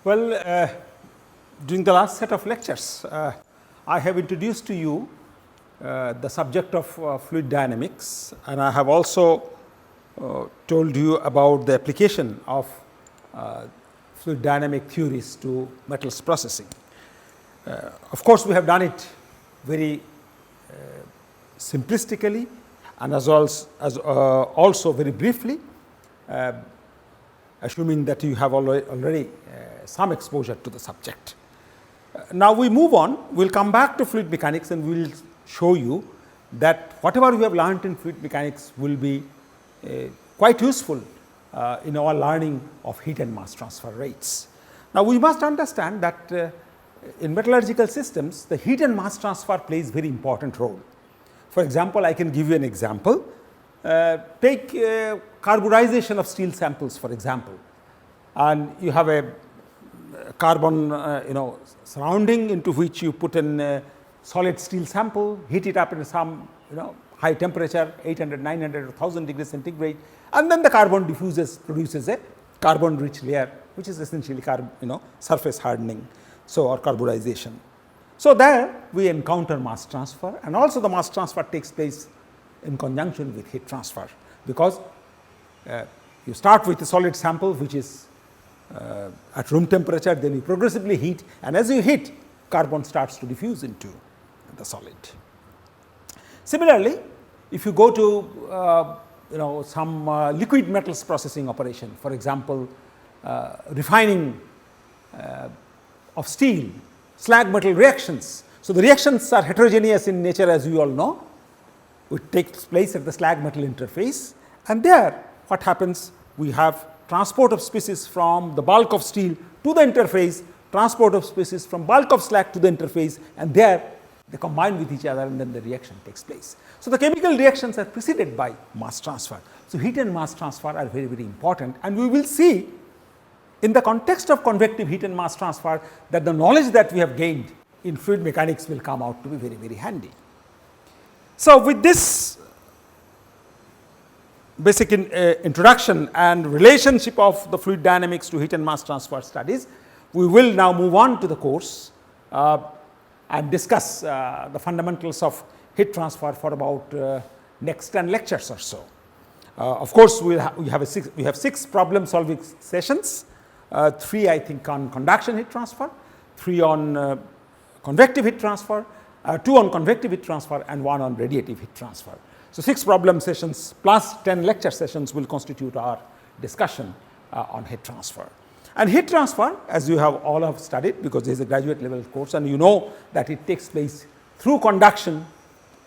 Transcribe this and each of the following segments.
Well, during the last set of lectures, I have introduced to you the subject of fluid dynamics, and I have also told you about the application of fluid dynamic theories to metals processing. Of course, we have done it very simplistically and as also very briefly, assuming that you have already some exposure to the subject. Now we move on, we will come back to fluid mechanics and we will show you that whatever we have learned in fluid mechanics will be quite useful in our learning of heat and mass transfer rates. Now we must understand that in metallurgical systems, the heat and mass transfer plays very important role. For example, I can give you an example. Take carburization of steel samples, for example, and you have a carbon surrounding into which you put in solid steel sample, heat it up in some high temperature, 800, 900 or 1000 degrees centigrade, and then the carbon produces a carbon rich layer, which is essentially surface hardening, or carburization. So there we encounter mass transfer, and also the mass transfer takes place in conjunction with heat transfer, because you start with a solid sample which is at room temperature, then you progressively heat, and as you heat, carbon starts to diffuse into the solid. Similarly, if you go to some liquid metals processing operation, for example, refining of steel, slag metal reactions. So the reactions are heterogeneous in nature, as you all know. It takes place at the slag metal interface, and there what happens, we have transport of species from the bulk of steel to the interface, transport of species from bulk of slag to the interface, and there they combine with each other and then the reaction takes place. So the chemical reactions are preceded by mass transfer. So heat and mass transfer are very, very important, and we will see in the context of convective heat and mass transfer that the knowledge that we have gained in fluid mechanics will come out to be very, very handy. So with this basic introduction and relationship of the fluid dynamics to heat and mass transfer studies, we will now move on to the course and discuss the fundamentals of heat transfer for about next 10 lectures or so. Of course, we have 6 problem solving sessions, 3 I think on conduction heat transfer, 3 on convective heat transfer, 2 on convective heat transfer, and 1 on radiative heat transfer. So 6 problem sessions plus 10 lecture sessions will constitute our discussion on heat transfer. And heat transfer, as you have all have studied, because there is a graduate level course, and you know that it takes place through conduction,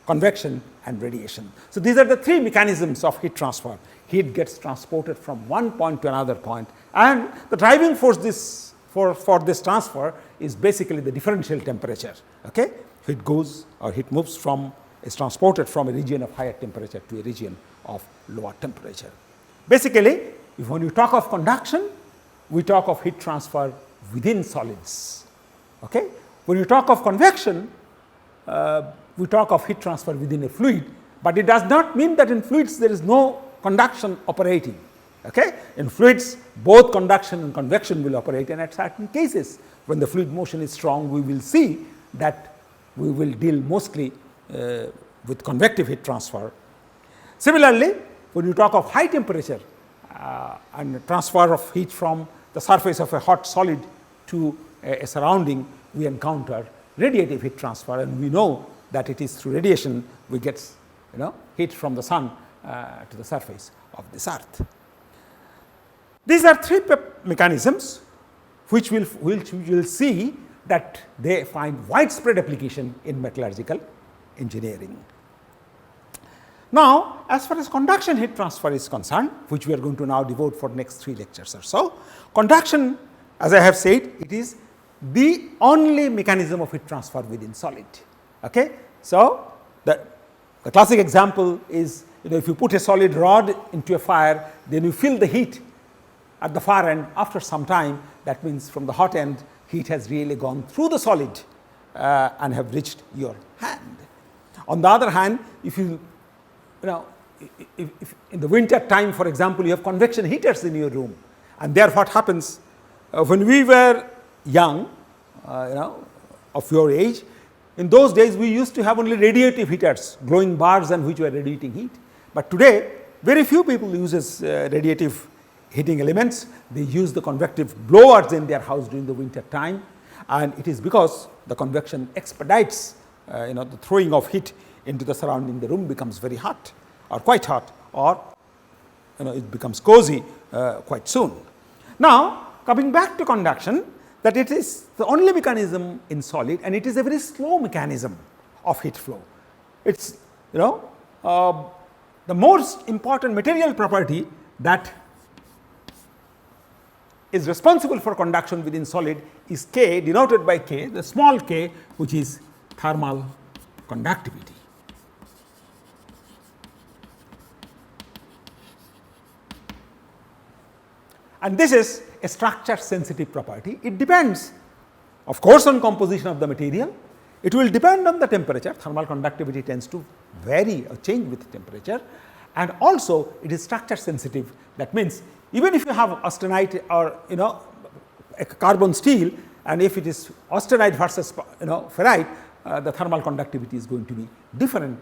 convection and radiation. So these are the 3 mechanisms of heat transfer. Heat gets transported from one point to another point, and the driving force for this transfer is basically the differential temperature. Okay? Heat goes or heat moves is transported from a region of higher temperature to a region of lower temperature. Basically, when you talk of conduction, we talk of heat transfer within solids. Okay? When you talk of convection, we talk of heat transfer within a fluid, but it does not mean that in fluids there is no conduction operating. Okay? In fluids, both conduction and convection will operate, and at certain cases, when the fluid motion is strong, we will see that we will deal mostly with convective heat transfer. Similarly, when you talk of high temperature and transfer of heat from the surface of a hot solid to a surrounding, we encounter radiative heat transfer, and we know that it is through radiation we get heat from the sun to the surface of this earth. These are 3 mechanisms which we will see that they find widespread application in metallurgical engineering. Now, as far as conduction heat transfer is concerned, which we are going to now devote for next 3 lectures or so, conduction, as I have said, it is the only mechanism of heat transfer within solid. Okay? So the classic example is, if you put a solid rod into a fire, then you feel the heat at the far end. After some time, that means from the hot end, heat has really gone through the solid and have reached your hand. On the other hand, if in the winter time, for example, you have convection heaters in your room, and there what happens, when we were young, of your age, in those days we used to have only radiative heaters, glowing bars and which were radiating heat. But today, very few people uses radiative heating elements. They use the convective blowers in their house during the winter time, and it is because the convection expedites the throwing of heat into the surrounding. The room becomes very hot or quite hot, or it becomes cozy quite soon. Now, coming back to conduction, that it is the only mechanism in solid, and it is a very slow mechanism of heat flow. It's the most important material property that is responsible for conduction within solid is K, denoted by K, the small k, which is thermal conductivity. And this is a structure sensitive property. It depends, of course, on composition of the material. It will depend on the temperature. Thermal conductivity tends to vary or change with temperature, and also it is structure sensitive. That means even if you have austenite or a carbon steel, and if it is austenite versus ferrite, the thermal conductivity is going to be different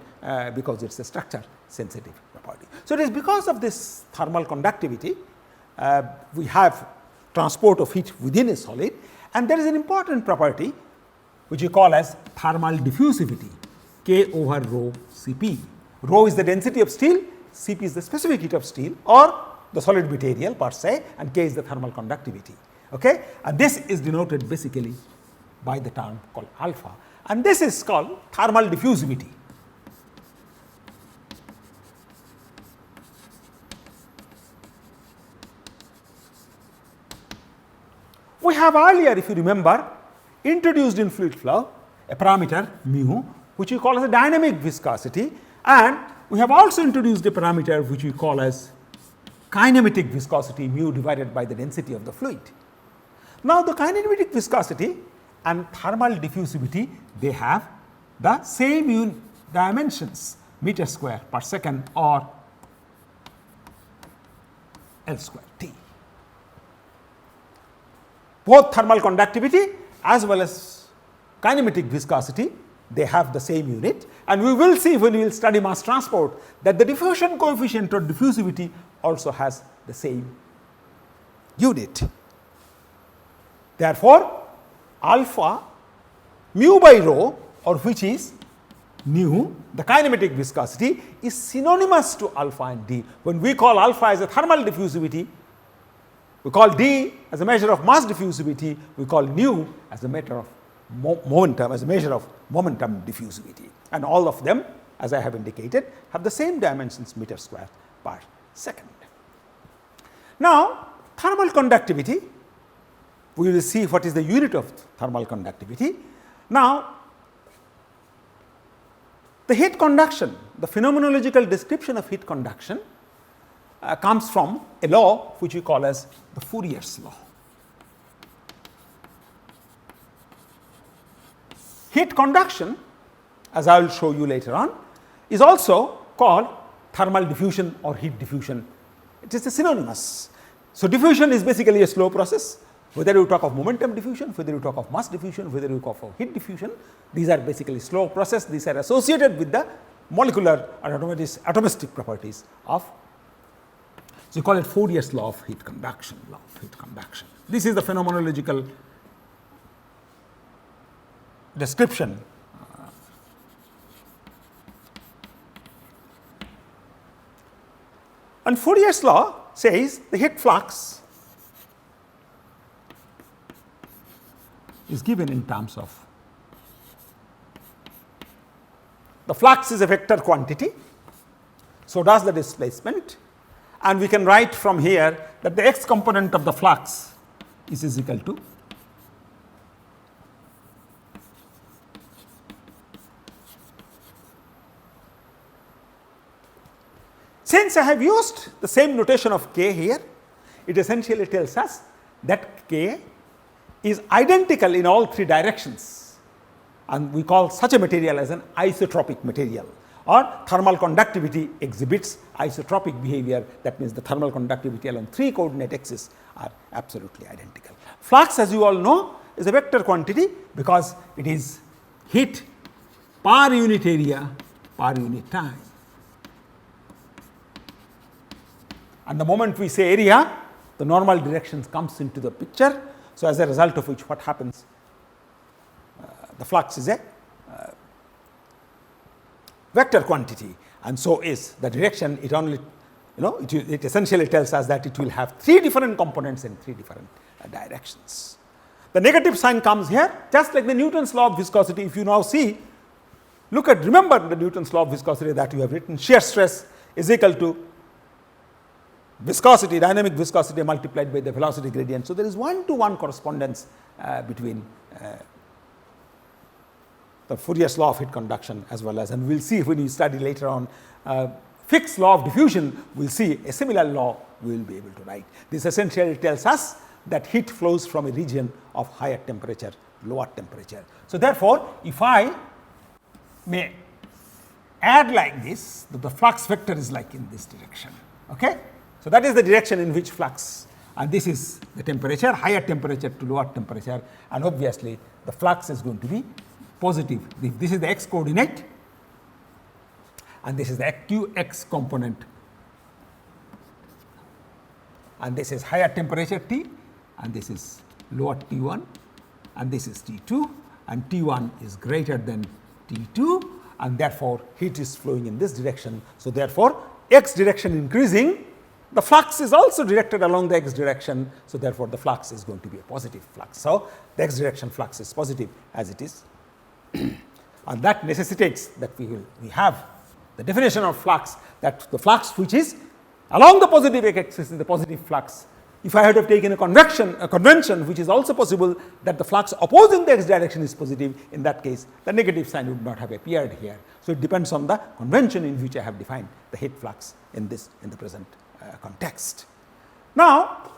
because it is a structure sensitive property. So, it is because of this thermal conductivity we have transport of heat within a solid, and there is an important property which we call as thermal diffusivity, K over rho Cp. Rho is the density of steel, Cp is the specific heat of steel or the solid material per se, and K is the thermal conductivity. Okay? And this is denoted basically by the term called alpha, and this is called thermal diffusivity. We have earlier, if you remember, introduced in fluid flow a parameter mu, which we call as a dynamic viscosity, and we have also introduced a parameter which we call as kinematic viscosity, mu divided by the density of the fluid. Now, the kinematic viscosity and thermal diffusivity, they have the same dimensions, meter square per second or L square T. Both thermal conductivity as well as kinematic viscosity, they have the same unit, and we will see when we will study mass transport that the diffusion coefficient or diffusivity also has the same unit. Therefore, alpha mu by rho, or which is nu, the kinematic viscosity, is synonymous to alpha and d. When we call alpha as a thermal diffusivity, we call d as a measure of mass diffusivity, we call nu as a measure of momentum, as a measure of momentum diffusivity, and all of them, as I have indicated, have the same dimensions, meter square per second. Now, thermal conductivity, we will see what is the unit of thermal conductivity. Now, the heat conduction, the phenomenological description of heat conduction comes from a law which we call as the Fourier's law. Heat conduction, as I will show you later on, is also called thermal diffusion or heat diffusion. It is a synonymous. So, diffusion is basically a slow process. Whether you talk of momentum diffusion, whether you talk of mass diffusion, whether you talk of heat diffusion, these are basically slow process. These are associated with the molecular or atomistic properties of. So, we call it Fourier's law of heat conduction. This is the phenomenological description. And Fourier's law says the heat flux is given in terms of the flux is a vector quantity, so does the displacement, and we can write from here that the x component of the flux is equal to since I have used the same notation of K here, it essentially tells us that K is identical in all three directions, and we call such a material as an isotropic material, or thermal conductivity exhibits isotropic behavior. That means the thermal conductivity along three coordinate axes are absolutely identical. Flux, as you all know, is a vector quantity because it is heat per unit area per unit time. And the moment we say area, the normal direction comes into the picture. So, as a result of which what happens, the flux is a vector quantity, and so is the direction. It only, it essentially tells us that it will have 3 different components in 3 different directions. The negative sign comes here, just like the Newton's law of viscosity. If you now see, remember the Newton's law of viscosity that you have written, shear stress is equal to viscosity, dynamic viscosity multiplied by the velocity gradient. So, there is 1-to-1 correspondence between the Fourier's law of heat conduction as well as, and we will see when we study later on Fick's law of diffusion, we will see a similar law we will be able to write. This essentially tells us that heat flows from a region of higher temperature, lower temperature. So, therefore, if I may add like this, the flux vector is like in this direction. Okay? So, that is the direction in which flux, and this is the temperature, higher temperature to lower temperature, and obviously the flux is going to be positive. This is the x coordinate and this is the qx component, and this is higher temperature T and this is lower T1 and this is T2, and T1 is greater than T2, and therefore heat is flowing in this direction. So, therefore, x direction increasing, the flux is also directed along the x direction. So, therefore, the flux is going to be a positive flux. So, the x direction flux is positive as it is and that necessitates that we have the definition of flux, that the flux which is along the positive x axis is the positive flux. If I had to have taken a convention which is also possible that the flux opposing the x direction is positive, in that case the negative sign would not have appeared here. So, it depends on the convention in which I have defined the heat flux in the present context. Now,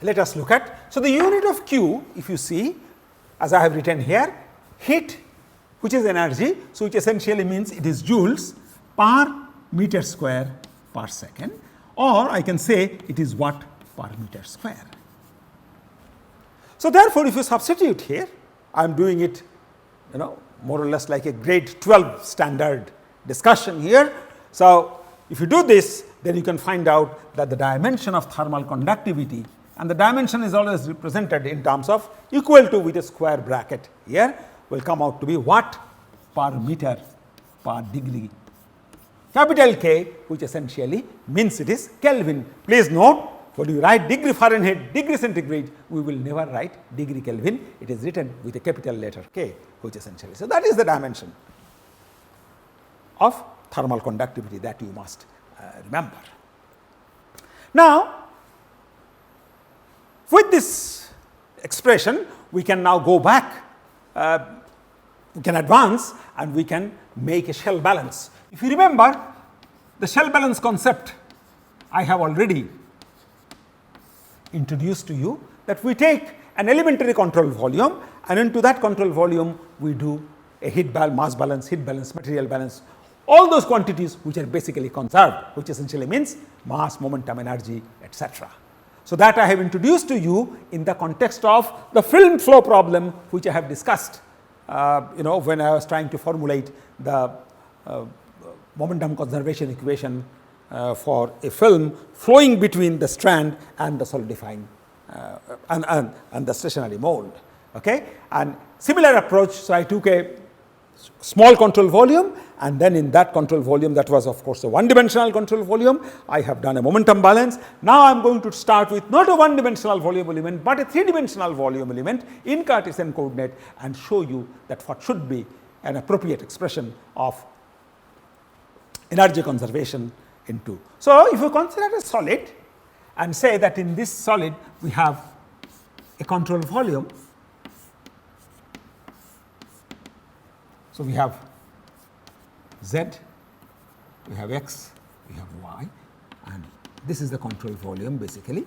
let us look at, so the unit of Q, if you see, as I have written here, heat which is energy, so which essentially means it is joules per meter square per second, or I can say it is watt per meter square. So, therefore, if you substitute here, I am doing it more or less like a grade 12 standard discussion here. So, if you do this, then you can find out that the dimension of thermal conductivity, and the dimension is always represented in terms of equal to with a square bracket here, will come out to be watt per meter per degree, capital K, which essentially means it is Kelvin. Please note, when you write degree Fahrenheit, degree centigrade, we will never write degree Kelvin. It is written with a capital letter K, which essentially. So, that is the dimension of thermal conductivity that you must remember. Now, with this expression, we can now go back, we can advance and we can make a shell balance. If you remember, the shell balance concept I have already introduced to you, that we take an elementary control volume and into that control volume we do a heat balance, mass balance, heat balance, material balance, all those quantities which are basically conserved, which essentially means mass, momentum, energy, etc. So, that I have introduced to you in the context of the film flow problem which I have discussed when I was trying to formulate the momentum conservation equation for a film flowing between the strand and the solidifying and the stationary mold. Okay? And similar approach, so I took a small control volume, and then in that control volume, that was of course a one-dimensional control volume, I have done a momentum balance. Now, I am going to start with not a one-dimensional volume element, but a three-dimensional volume element in Cartesian coordinate and show you that what should be an appropriate expression of energy conservation into. So, if you consider a solid and say that in this solid we have a control volume. So, we have Z, we have X, we have Y, and this is the control volume basically.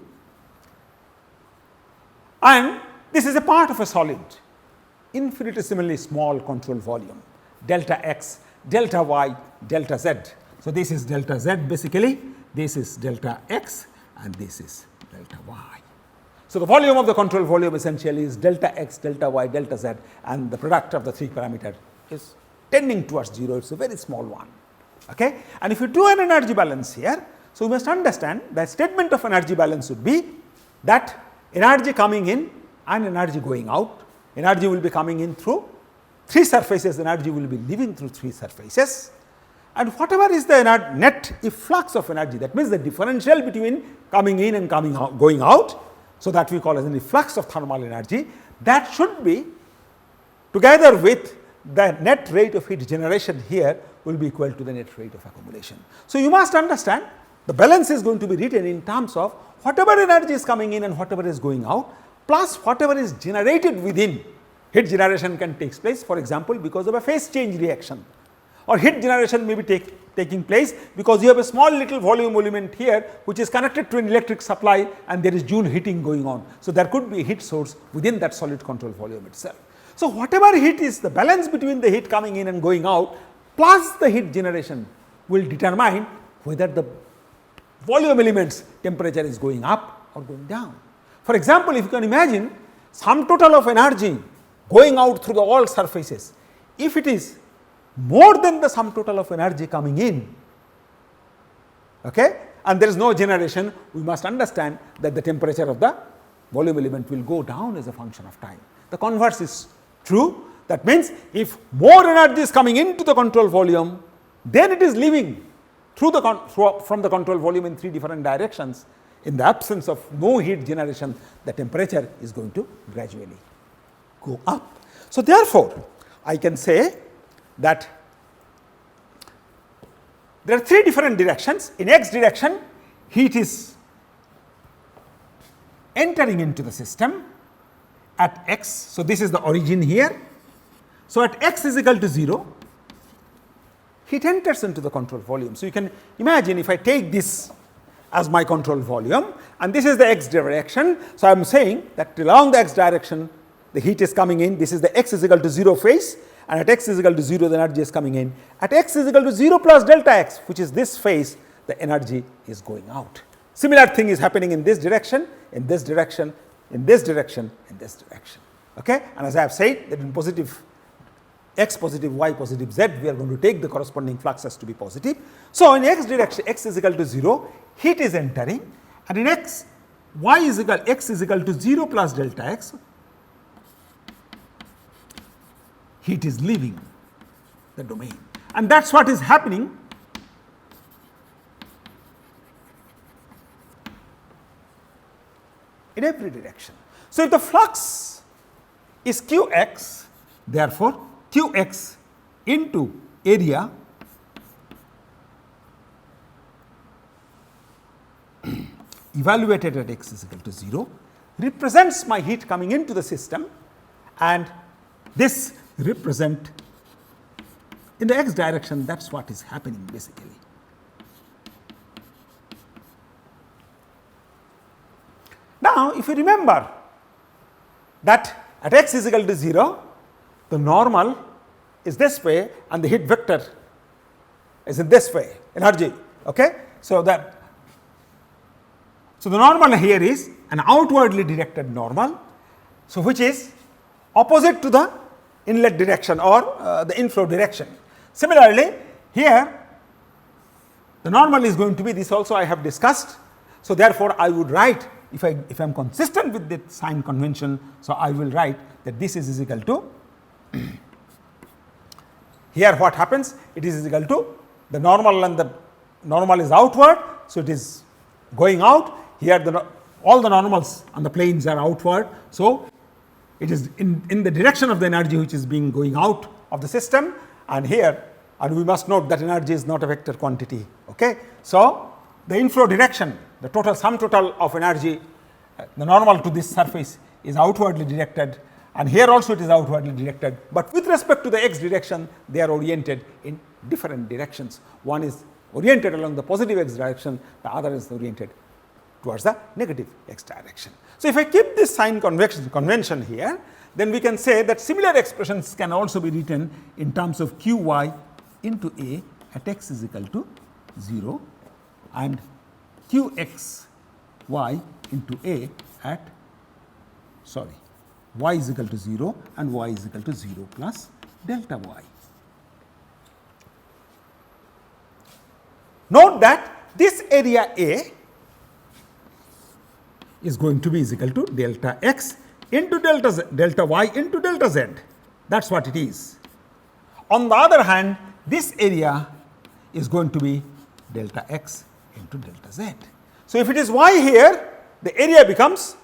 And this is a part of a solid, infinitesimally small control volume, delta X, delta Y, delta Z. So, this is delta Z basically, this is delta X, and this is delta y. So, the volume of the control volume essentially is delta x, delta y, delta z, and the product of the 3 parameter is tending towards 0, it is a very small one. Okay? And if you do an energy balance here, so you must understand the statement of energy balance would be that energy coming in and energy going out, energy will be coming in through 3 surfaces, energy will be leaving through 3 surfaces, and whatever is the net efflux of energy, that means the differential between coming in and coming out, going out, so that we call as an efflux of thermal energy, that should be together with the net rate of heat generation here will be equal to the net rate of accumulation. So, you must understand the balance is going to be written in terms of whatever energy is coming in and whatever is going out, plus whatever is generated within. Heat generation can take place, for example, because of a phase change reaction, or heat generation may be taking place because you have a small little volume element here which is connected to an electric supply and there is Joule heating going on. So, there could be a heat source within that solid control volume itself. So, whatever heat is the balance between the heat coming in and going out plus the heat generation will determine whether the volume element's temperature is going up or going down. For example, if you can imagine sum total of energy going out through the all surfaces, if it is more than the sum total of energy coming in, okay, and there is no generation, we must understand that the temperature of the volume element will go down as a function of time. The converse is true. That means, if more energy is coming into the control volume, then it is leaving through from the control volume in 3 different directions. In the absence of no heat generation, the temperature is going to gradually go up. So, therefore, I can say that there are 3 different directions. In x direction, heat is entering into the system at x. So, this is the origin here. So, at x is equal to 0, heat enters into the control volume. So, you can imagine if I take this as my control volume and this is the x direction. So, I am saying that along the x direction the heat is coming in, this is the x is equal to 0 phase, and at x is equal to 0 the energy is coming in. At x is equal to 0 plus delta x, which is this phase, the energy is going out. Similar thing is happening in this direction, in this direction, in this direction, in this direction. Okay? And as I have said that in positive x positive, y positive, z, we are going to take the corresponding fluxes to be positive. So, in x direction, x is equal to 0, heat is entering, and in x, x is equal to 0 plus delta x, heat is leaving the domain. And that is what is happening in every direction. So, if the flux is Qx, therefore, Qx into area evaluated at x is equal to 0 represents my heat coming into the system, and this represent in the x direction, that is what is happening basically. Now, if you remember that at x is equal to 0, the normal is this way and the heat vector is in this way, energy. Okay? So, the normal here is an outwardly directed normal, so which is opposite to the inlet direction or the inflow direction. Similarly, here the normal is going to be this also I have discussed. So, therefore, I would write if I am consistent with the sign convention. So, I will write that this is equal to here what happens, it is equal to the normal, and the normal is outward. So, it is going out here, all the normals on the planes are outward. So, it is in the direction of the energy which is being going out of the system, and here, and we must note that energy is not a vector quantity. Okay? So, the inflow direction, the total sum total of energy, the normal to this surface is outwardly directed, and here also it is outwardly directed, but with respect to the x direction they are oriented in different directions. One is oriented along the positive x direction, the other is oriented towards the negative x direction. So, if I keep this sign convention here, then we can say that similar expressions can also be written in terms of Qy into A at x is equal to 0 and Qx y into A at, sorry, y is equal to 0 and y is equal to 0 plus delta y. Note that this area A is going to be is equal to delta x into delta y into delta z. That is what it is. On the other hand, this area is going to be delta x into delta z. So, if it is y here, the area becomes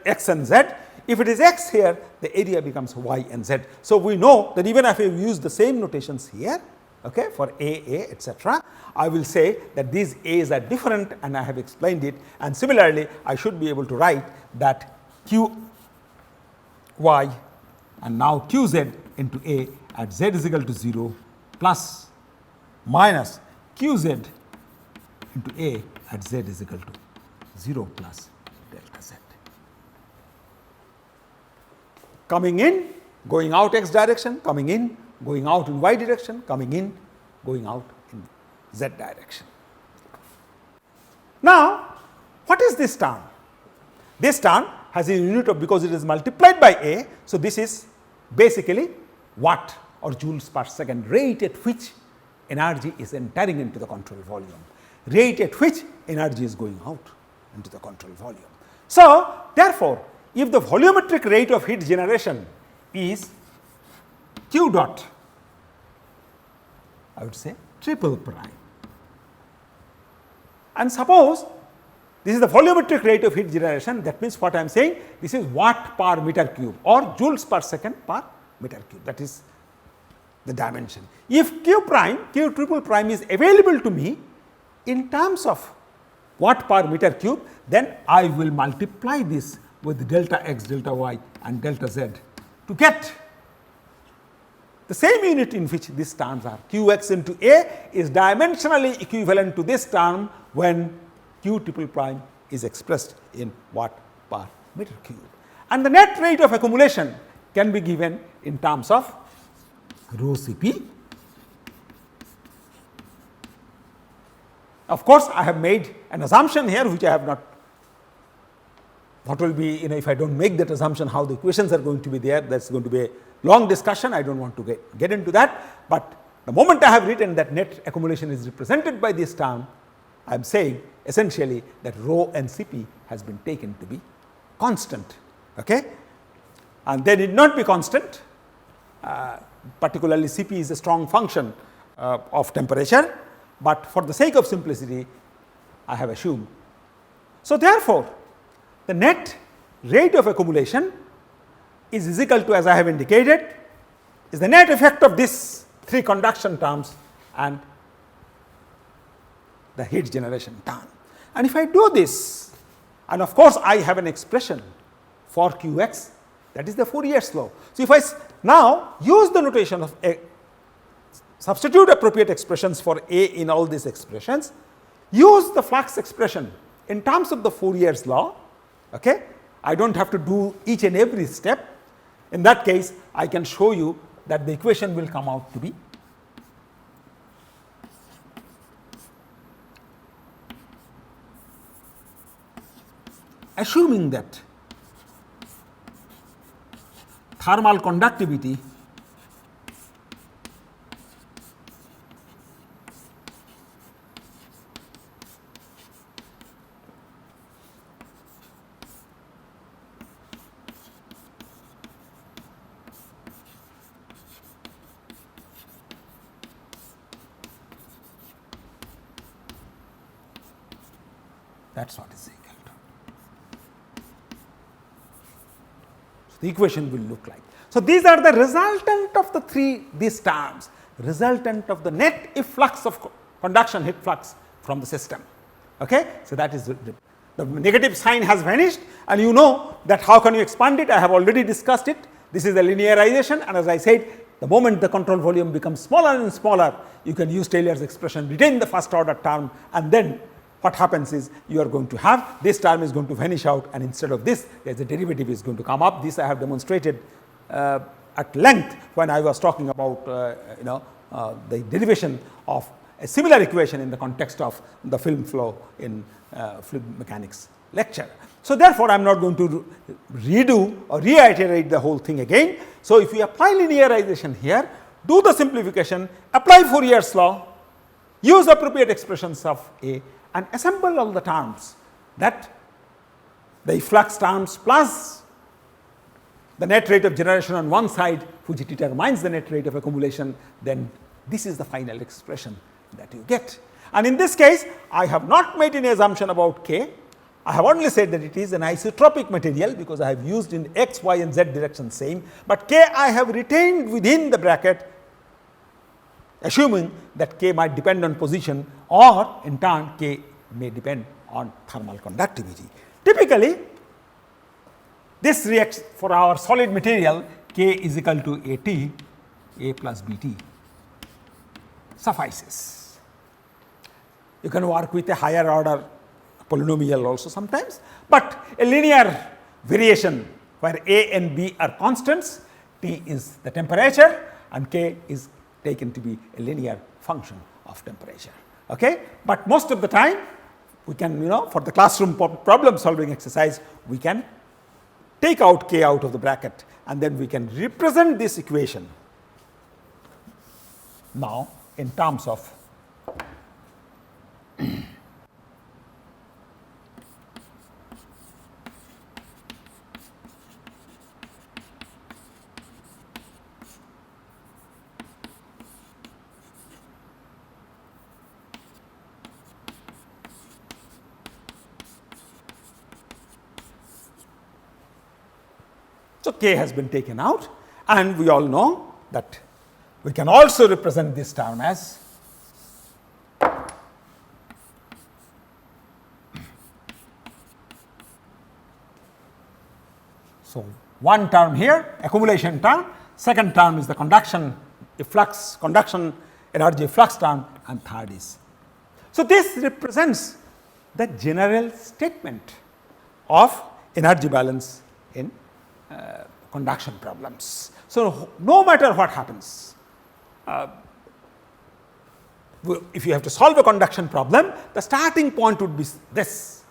x and z. If it is x here, the area becomes y and z. So, we know that even if we use the same notations here, okay, for A, etc., I will say that these A's are different and I have explained it, and similarly I should be able to write that q y and now q z into A at z is equal to 0 plus minus q z into A at z is equal to 0 plus delta z. Coming in, going out x direction, coming in, going out in y direction, coming in, going out in z direction. Now, what is this term? This term has a unit of, because it is multiplied by A, so this is basically watt or joules per second, rate at which energy is entering into the control volume, rate at which energy is going out into the control volume. So, therefore, if the volumetric rate of heat generation is q dot, I would say triple prime, and suppose this is the volumetric rate of heat generation, that means what I am saying, this is watt per meter cube or joules per second per meter cube, that is the dimension. If q triple prime is available to me in terms of watt per meter cube, then I will multiply this with delta x, delta y and delta z to get the same unit in which these terms are. Qx into A is dimensionally equivalent to this term when q triple prime is expressed in watt per meter cube. And the net rate of accumulation can be given in terms of rho Cp. Of course, I have made an assumption here which I have not. What will be, if I do not make that assumption, how the equations are going to be there, that is going to be a long discussion. I do not want to get into that, but the moment I have written that net accumulation is represented by this term, I am saying essentially that rho and Cp has been taken to be constant, okay? And they need not be constant, particularly Cp is a strong function of temperature, but for the sake of simplicity I have assumed. So, therefore, the net rate of accumulation is equal to, as I have indicated, is the net effect of these three conduction terms and the heat generation term. And if I do this, and of course I have an expression for Qx, that is the Fourier's law. So, if I now use the notation of A, substitute appropriate expressions for A in all these expressions, use the flux expression in terms of the Fourier's law, okay? I do not have to do each and every step. In that case, I can show you that the equation will come out to be assuming that thermal conductivity that is what is equal to. So, the equation will look like. So, these are the resultant of these terms, resultant of the net efflux of conduction heat flux from the system. Okay? So, that is the negative sign has vanished, and you know that how can you expand it? I have already discussed it. This is the linearization, and as I said, the moment the control volume becomes smaller and smaller, you can use Taylor's expression, retain the first order term, and then what happens is you are going to have this term is going to vanish out, and instead of this there is a derivative is going to come up. This I have demonstrated at length when I was talking about the derivation of a similar equation in the context of the film flow in fluid mechanics lecture. So, therefore, I am not going to redo or reiterate the whole thing again. So, if we apply linearization here, do the simplification, apply Fourier's law, use appropriate expressions of A and assemble all the terms, that the efflux terms plus the net rate of generation on one side, which determines the net rate of accumulation, then this is the final expression that you get. And in this case, I have not made any assumption about K. I have only said that it is an isotropic material, because I have used in x, y and z direction same, but K I have retained within the bracket, assuming that K might depend on position, or in turn K may depend on thermal conductivity. Typically, this reacts for our solid material, K is equal to AT, A plus BT suffices. You can work with a higher order polynomial also sometimes, but a linear variation where A and B are constants, T is the temperature and K is taken to be a linear function of temperature. Okay? But most of the time we can, for the classroom problem solving exercise, we can take out K out of the bracket and then we can represent this equation now in terms of so K has been taken out, and we all know that we can also represent this term as so one term here, accumulation term, second term is the conduction energy flux term, and third is. So, this represents the general statement of energy balance in conduction problems. So, no matter what happens, if you have to solve a conduction problem, the starting point would be this.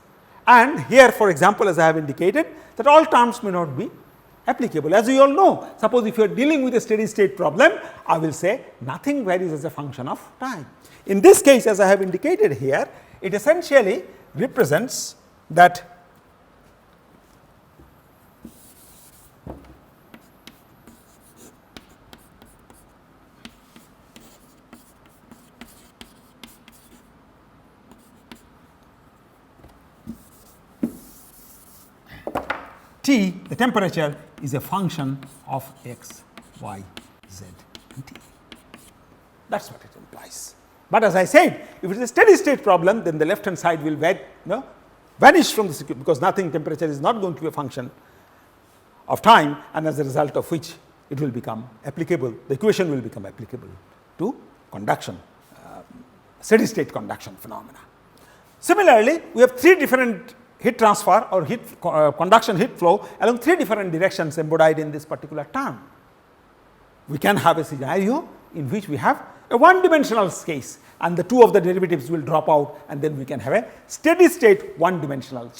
And here, for example, as I have indicated, that all terms may not be applicable. As we all know, suppose if you are dealing with a steady state problem, I will say nothing varies as a function of time. In this case, as I have indicated here, it essentially represents that T, the temperature, is a function of x, y, z, and T. That is what it implies. But as I said, if it is a steady state problem, then the left hand side will vanish from this, because nothing, temperature is not going to be a function of time, and as a result of which it will become applicable, the equation will become applicable to conduction, steady state conduction phenomena. Similarly, we have three different heat transfer or conduction heat flow along three different directions embodied in this particular term. We can have a scenario in which we have a one-dimensional case, and the two of the derivatives will drop out, and then we can have a steady state one-dimensional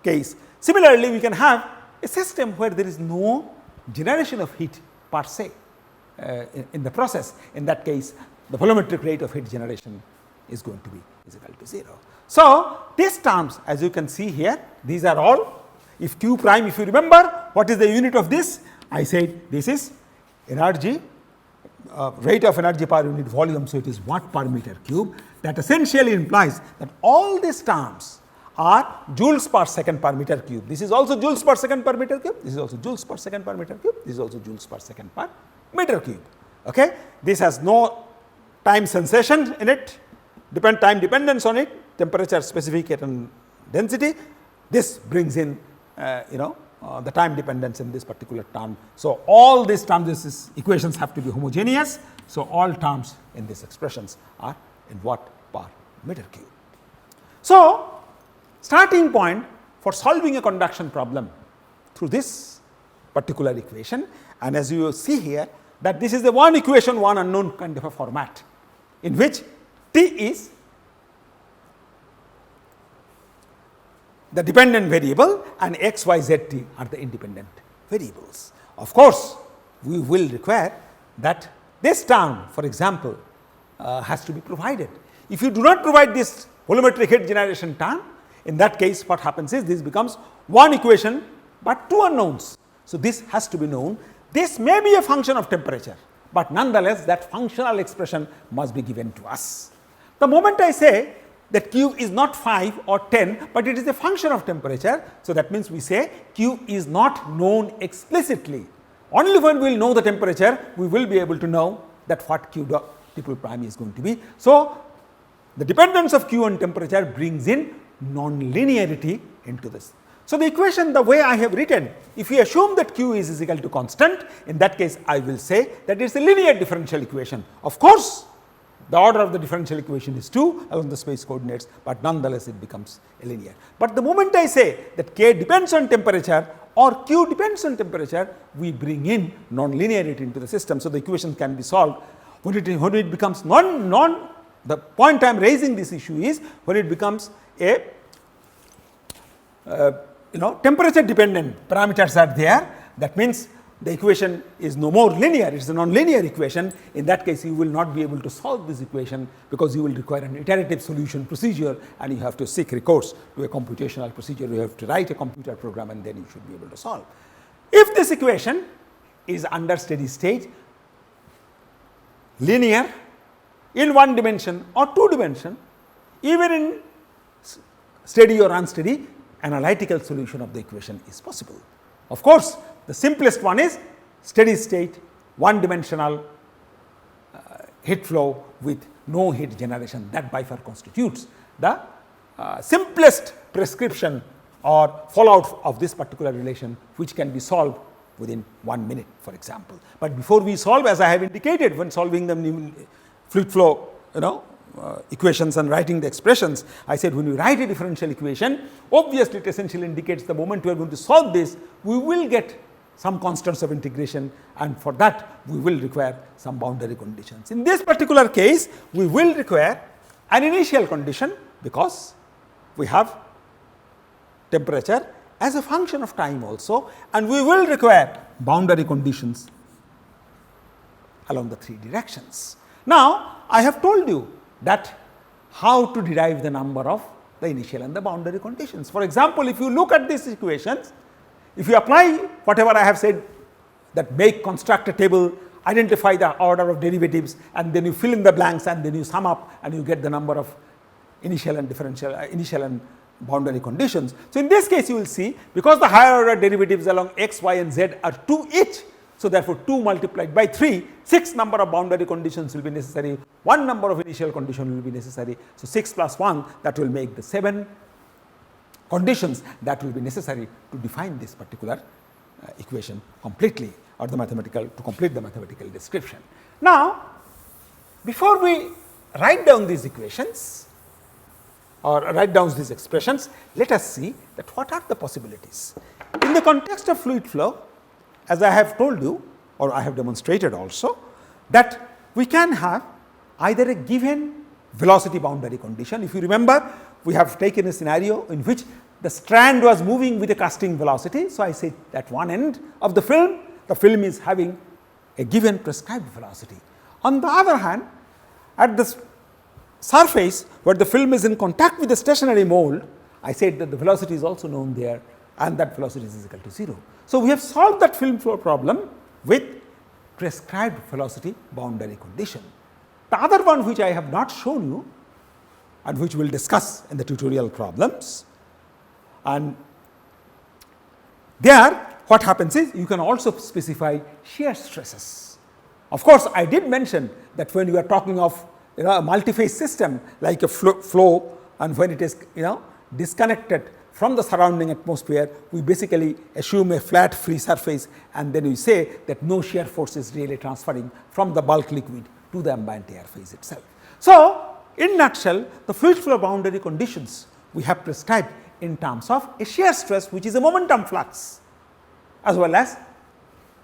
case. Similarly, we can have a system where there is no generation of heat per se in the process. In that case, the volumetric rate of heat generation is going to be equal to 0. So, these terms, as you can see here, these are all, if Q prime, if you remember, what is the unit of this? I said this is energy, rate of energy per unit volume, so it is watt per meter cube. That essentially implies that all these terms are joules per second per meter cube. This is also joules per second per meter cube, this is also joules per second per meter cube, this is also joules per second per meter cube. Okay? This has no time sensation in it, time dependence on it, temperature, specific and density. This brings in the time dependence in this particular term. So, all these terms, these equations have to be homogeneous. So, all terms in these expressions are in watt per meter cube. So, starting point for solving a conduction problem through this particular equation, and as you see here, that this is the one equation, one unknown kind of a format, in which T is the dependent variable, and x, y, z, t are the independent variables. Of course, we will require that this term, for example, has to be provided. If you do not provide this volumetric heat generation term, in that case what happens is this becomes one equation but two unknowns. So, this has to be known. This may be a function of temperature, but nonetheless that functional expression must be given to us. The moment I say that Q is not 5 or 10, but it is a function of temperature, so that means we say Q is not known explicitly. Only when we will know the temperature, we will be able to know that what Q dot triple prime is going to be. So, the dependence of Q on temperature brings in non-linearity into this. So, the equation, the way I have written, if we assume that Q is equal to constant, in that case I will say that it is a linear differential equation. Of course, the order of the differential equation is 2 along the space coordinates, but nonetheless it becomes a linear. But the moment I say that K depends on temperature or Q depends on temperature, we bring in non-linearity into the system. So, the equation can be solved when it becomes the point I am raising this issue is when it becomes a temperature dependent parameters are there. That means the equation is no more linear, it is a non-linear equation. In that case, you will not be able to solve this equation because you will require an iterative solution procedure, and you have to seek recourse to a computational procedure. You have to write a computer program and then you should be able to solve. If this equation is under steady state, linear in one dimension or two dimension, even in steady or unsteady, analytical solution of the equation is possible. Of course, the simplest one is steady state, one dimensional heat flow with no heat generation. That by far constitutes the simplest prescription or fallout of this particular relation, which can be solved within 1 minute, for example. But before we solve, as I have indicated when solving the fluid flow equations and writing the expressions, I said when we write a differential equation, obviously it essentially indicates the moment we are going to solve this, we will get some constants of integration, and for that we will require some boundary conditions. In this particular case, we will require an initial condition because we have temperature as a function of time also, and we will require boundary conditions along the three directions. Now, I have told you that how to derive the number of the initial and the boundary conditions. For example, if you look at these equations, if you apply whatever I have said, that construct a table, identify the order of derivatives, and then you fill in the blanks, and then you sum up and you get the number of initial and initial and boundary conditions. So, in this case you will see, because the higher order derivatives along x, y and z are 2 each, so therefore 2 multiplied by 3, 6 number of boundary conditions will be necessary, 1 number of initial condition will be necessary. So, 6 plus 1, that will make the 7 conditions that will be necessary to define this particular equation completely, or the to complete the mathematical description. Now, before we write down these equations or write down these expressions, let us see that what are the possibilities. In the context of fluid flow, as I have told you, or I have demonstrated also, that we can have either a given velocity boundary condition. If you remember, we have taken a scenario in which the strand was moving with a casting velocity. So, I say at one end of the film is having a given prescribed velocity. On the other hand, at the surface where the film is in contact with the stationary mold, I said that the velocity is also known there, and that velocity is equal to 0. So, we have solved that film flow problem with prescribed velocity boundary condition. The other one which I have not shown you and which we will discuss in the tutorial problems, and there what happens is you can also specify shear stresses. Of course, I did mention that when you are talking of a multi-phase system like a flow, and when it is disconnected from the surrounding atmosphere, we basically assume a flat free surface, and then we say that no shear force is really transferring from the bulk liquid to the ambient air phase itself. So, in nutshell, the fluid flow boundary conditions we have prescribed in terms of a shear stress, which is a momentum flux, as well as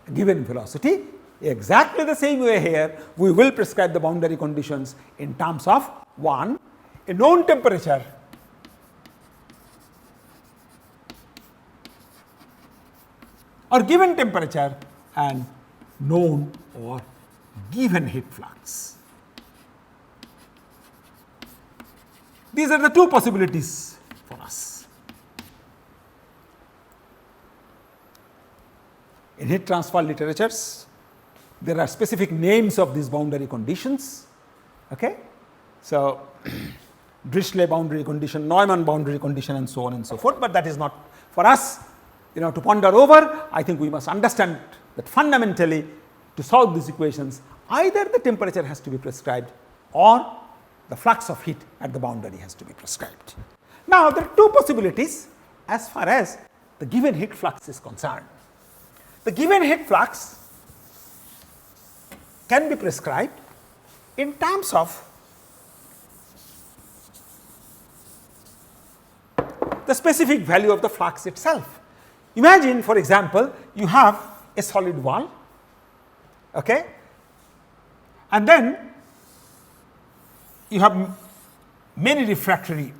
a given velocity. Exactly the same way here, we will prescribe the boundary conditions in terms of 1, a known temperature or given temperature and known or given heat flux. These are the two possibilities for us. In heat transfer literatures, there are specific names of these boundary conditions. Okay? So, Dirichlet boundary condition, Neumann boundary condition, and so on and so forth, but that is not for us, to ponder over. I think we must understand that fundamentally, to solve these equations, either the temperature has to be prescribed or the flux of heat at the boundary has to be prescribed. Now, there are two possibilities as far as the given heat flux is concerned. The given heat flux can be prescribed in terms of the specific value of the flux itself. Imagine, for example, you have a solid wall, okay, and then you have many refractory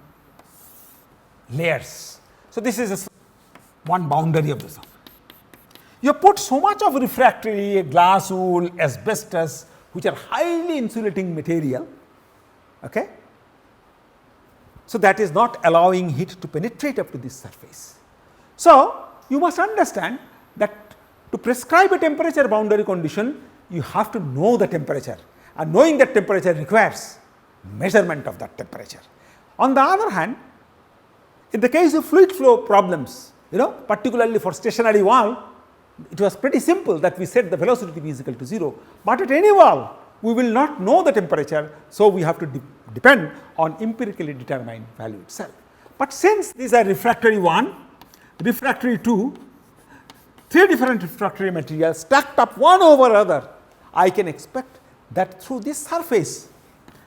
layers. So, this is one boundary of the surface. You put so much of refractory, glass wool, asbestos, which are highly insulating material, okay. So, that is not allowing heat to penetrate up to this surface. So, you must understand that to prescribe a temperature boundary condition, you have to know the temperature, and knowing that temperature requires measurement of that temperature. On the other hand, in the case of fluid flow problems, particularly for stationary wall, it was pretty simple that we set the velocity to be equal to 0, but at any wall we will not know the temperature, so we have to depend on empirically determined value itself. But since these are refractory 1, refractory 2, 3 different refractory materials stacked up one over other, I can expect that through this surface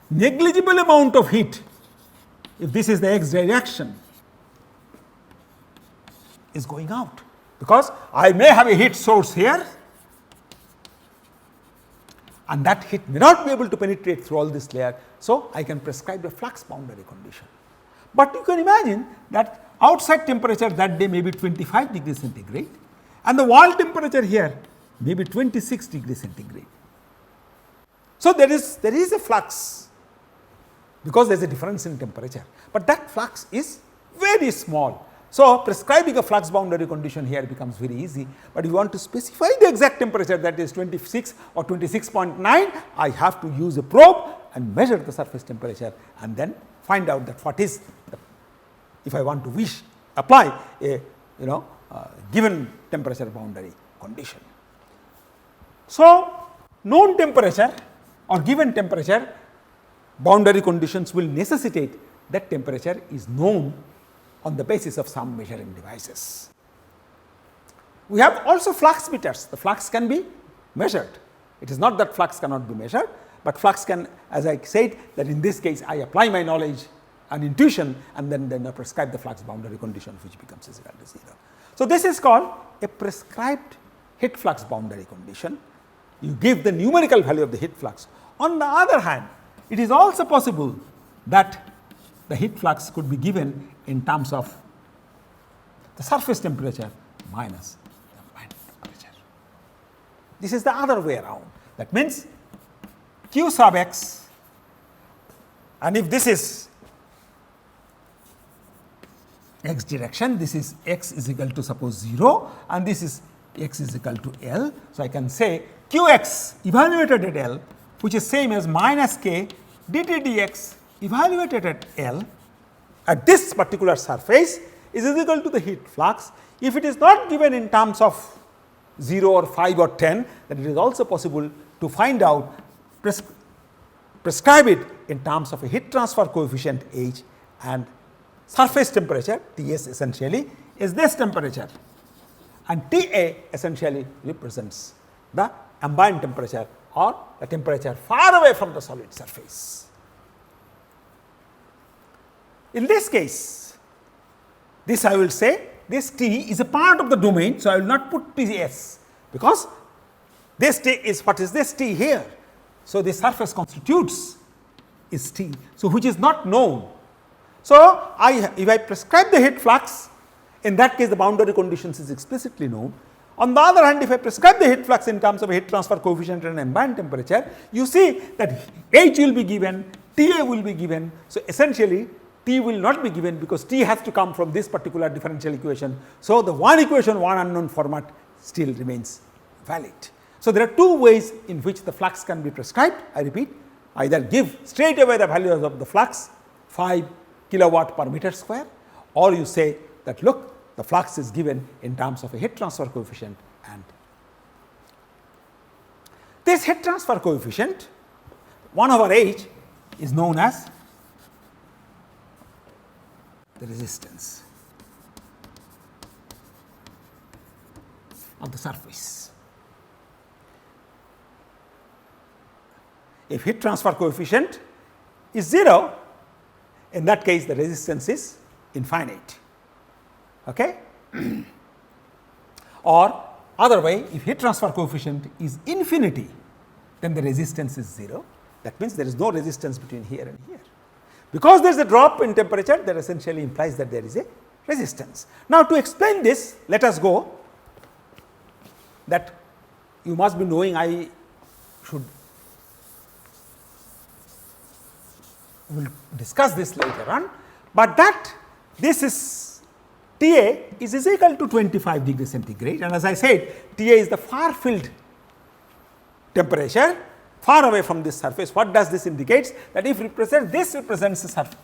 negligible amount of heat, if this is the x direction, is going out, because I may have a heat source here and that heat may not be able to penetrate through all this layer. So, I can prescribe a flux boundary condition. But you can imagine that outside temperature that day may be 25 degrees centigrade and the wall temperature here may be 26 degrees centigrade. So, there is a flux because there is a difference in temperature, but that flux is very small. So, prescribing a flux boundary condition here becomes very easy, but if you want to specify the exact temperature, that is 26 or 26.9, I have to use a probe and measure the surface temperature and then find out that what is the, if I want to apply a given temperature boundary condition. So, known temperature or given temperature boundary conditions will necessitate that temperature is known on the basis of some measuring devices. We have also flux meters. The flux can be measured. It is not that flux cannot be measured, but flux can, as I said, that in this case I apply my knowledge and intuition and then I prescribe the flux boundary condition, which becomes equal to 0. So, this is called a prescribed heat flux boundary condition. You give the numerical value of the heat flux. On the other hand, it is also possible that the heat flux could be given in terms of the surface temperature minus the ambient temperature. This is the other way around. That means Q sub x, and if this is x direction, this is x is equal to suppose 0 and this is x is equal to L. So, I can say Qx evaluated at L, which is same as minus k dt dx evaluated at L at this particular surface is equal to the heat flux. If it is not given in terms of 0 or 5 or 10, then it is also possible to find out, prescribe it in terms of a heat transfer coefficient H and surface temperature Ts essentially is this temperature and Ta essentially represents the ambient temperature or the temperature far away from the solid surface. In this case, this I will say this T is a part of the domain. So, I will not put Ts because this T is what is this T here. So, the surface constitutes is T. So, which is not known. So, if I prescribe the heat flux, in that case the boundary conditions is explicitly known. On the other hand, if I prescribe the heat flux in terms of a heat transfer coefficient and ambient temperature, you see that H will be given, TA will be given. So, essentially T will not be given because T has to come from this particular differential equation. So, the one equation, one unknown format still remains valid. So, there are two ways in which the flux can be prescribed. I repeat, either give straight away the values of the flux 5 kilowatt per meter square, or you say that look, the flux is given in terms of a heat transfer coefficient, and this heat transfer coefficient 1 over H is known as the resistance of the surface. If heat transfer coefficient is 0, in that case the resistance is infinite. Okay? Or other way, if heat transfer coefficient is infinity, then the resistance is 0. That means there is no resistance between here and here. Because there is a drop in temperature, that essentially implies that there is a resistance. Now, to explain this, let us go that you must be knowing, I should will discuss this later on, but that this is TA is equal to 25 degrees centigrade, and as I said, TA is the far field temperature far away from this surface. What does this indicate? That if this represents the surface,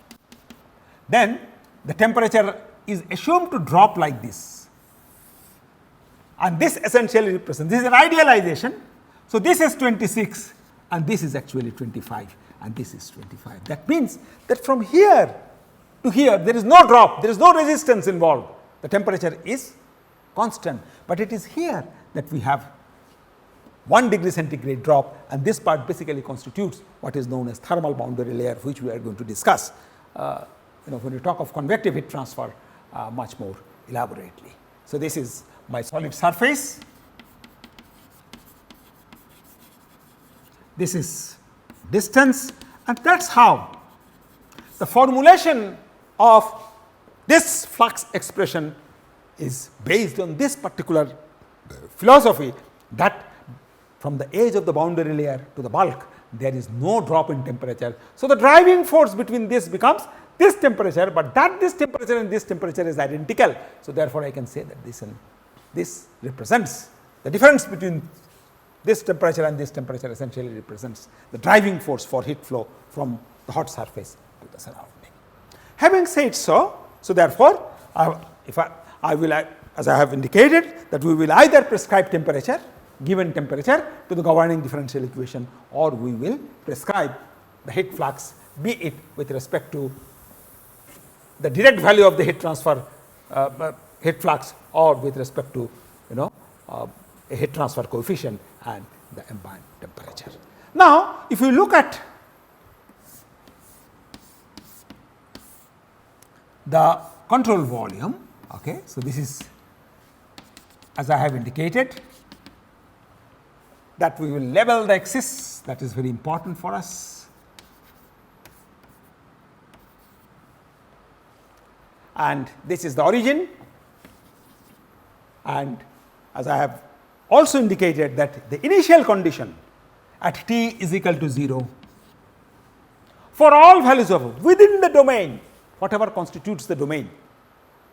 then the temperature is assumed to drop like this, and this essentially represents, this is an idealization. So, this is 26 and this is actually 25 and this is 25. That means that from here to here there is no drop, there is no resistance involved, the temperature is constant, but it is here that we have 1 degree centigrade drop, and this part basically constitutes what is known as thermal boundary layer, which we are going to discuss when we talk of convective heat transfer much more elaborately. So, this is my solid surface, this is distance, and that is how the formulation of this flux expression is based on this particular philosophy, that from the edge of the boundary layer to the bulk there is no drop in temperature. So, the driving force between this becomes this temperature, but that this temperature and this temperature is identical. So, therefore, I can say that this represents the difference between this temperature and this temperature, essentially represents the driving force for heat flow from the hot surface to the surrounding. Having said so, therefore, I will, as I have indicated, that we will either prescribe temperature, given temperature, to the governing differential equation, or we will prescribe the heat flux, be it with respect to the direct value of the heat transfer heat flux, or with respect to a heat transfer coefficient and the ambient temperature. Now, if you look at the control volume, okay, so this is, as I have indicated, that we will level the axis, that is very important for us, and this is the origin, and as I have also indicated that the initial condition at t is equal to 0 for all values of within the domain, whatever constitutes the domain.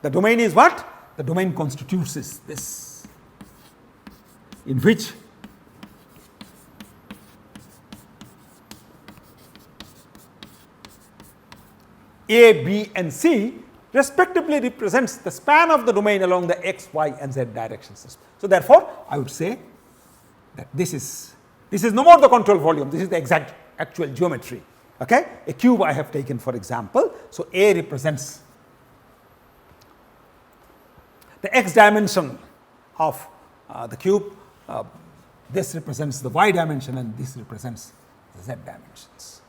The domain is what? The domain constitutes this, in which A, B and C respectively represents the span of the domain along the x, y and z directions. So, therefore, I would say that this is no more the control volume, this is the exact actual geometry. Okay? A cube I have taken for example. So, A represents the x dimension of the cube, this represents the y dimension and this represents the z dimensions.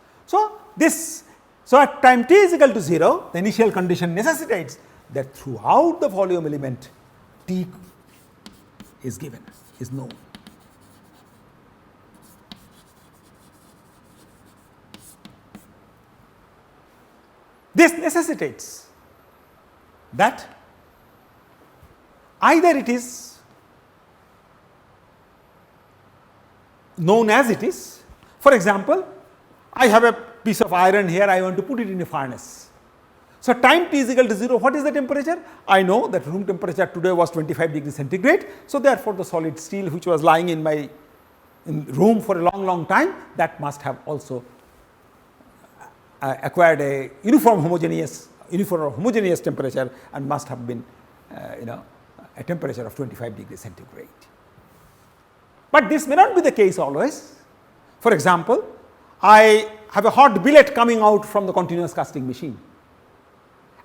So, at time t is equal to 0, the initial condition necessitates that throughout the volume element t is given, is known. This necessitates that either it is known as it is. For example, I have a piece of iron here, I want to put it in a furnace. So, time t is equal to 0, what is the temperature? I know that room temperature today was 25 degrees centigrade. So, therefore, the solid steel which was lying in my room for a long time, that must have also acquired a uniform homogeneous temperature and must have been a temperature of 25 degrees centigrade. But this may not be the case always. For example, I have a hot billet coming out from the continuous casting machine,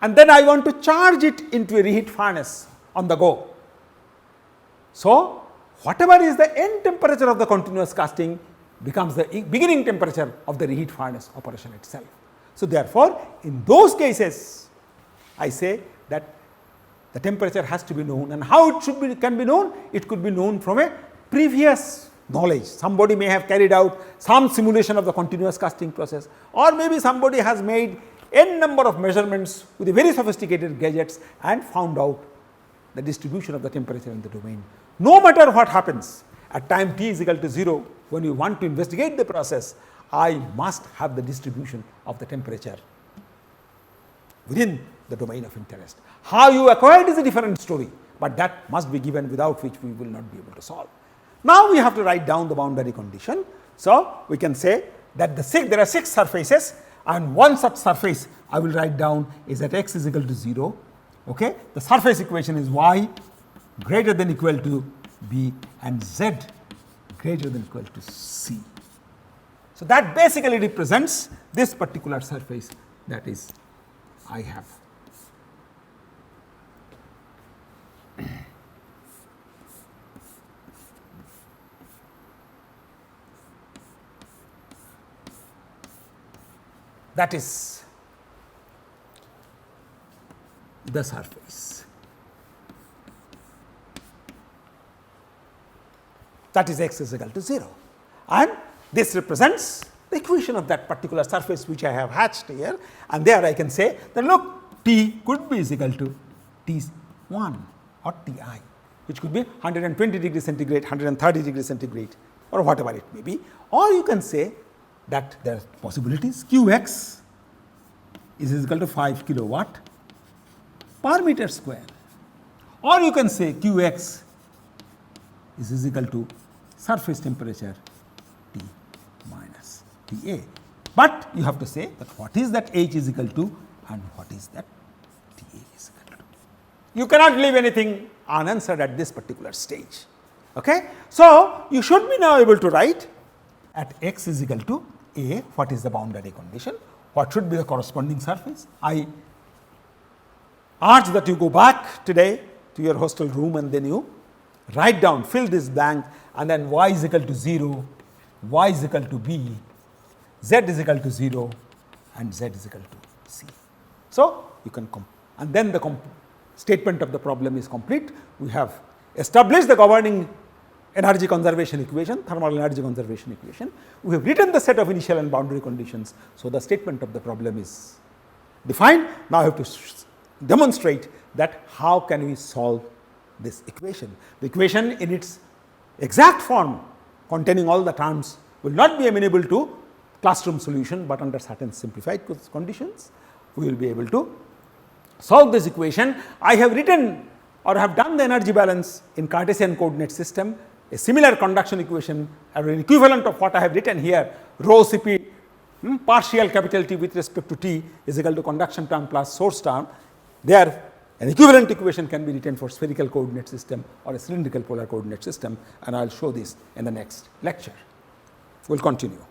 and then I want to charge it into a reheat furnace on the go. So, whatever is the end temperature of the continuous casting becomes the beginning temperature of the reheat furnace operation itself. So, therefore, in those cases I say that the temperature has to be known, and how it can be known? It could be known from a previous knowledge. Somebody may have carried out some simulation of the continuous casting process, or maybe somebody has made n number of measurements with very sophisticated gadgets and found out the distribution of the temperature in the domain. No matter what happens at time t is equal to 0, when you want to investigate the process, I must have the distribution of the temperature within the domain of interest. How you acquire it is a different story, but that must be given, without which we will not be able to solve. Now, we have to write down the boundary condition. So, we can say that there are 6 surfaces, and one such surface I will write down is that x is equal to 0. Okay? The surface equation is y greater than equal to b and z greater than equal to c. So, that basically represents this particular surface that is I have. That is the surface. That is x is equal to 0, and this represents the equation of that particular surface which I have hatched here, and there I can say that look, T could be is equal to T1 or Ti, which could be 120 degrees centigrade, 130 degrees centigrade, or whatever it may be. Or you can say that there are possibilities. Qx is equal to 5 kilowatt per meter square, or you can say Qx is equal to surface temperature T minus Ta. But you have to say that what is that H is equal to and what is that Ta is equal to. You cannot leave anything unanswered at this particular stage. Okay? So, you should be now able to write at x is equal to A, what is the boundary condition, what should be the corresponding surface. I urge that you go back today to your hostel room and then you write down, fill this blank, and then y is equal to 0, y is equal to b, z is equal to 0, and z is equal to c. So, you can and then the statement of the problem is complete. We have established the governing energy conservation equation, thermal energy conservation equation. We have written the set of initial and boundary conditions. So, the statement of the problem is defined. Now, I have to demonstrate that how can we solve this equation. The equation in its exact form containing all the terms will not be amenable to classroom solution, but under certain simplified conditions we will be able to solve this equation. I have written or have done the energy balance in Cartesian coordinate system, a similar conduction equation or an equivalent of what I have written here, rho Cp partial capital T with respect to T is equal to conduction term plus source term. There an equivalent equation can be written for spherical coordinate system or a cylindrical polar coordinate system, and I will show this in the next lecture. We will continue.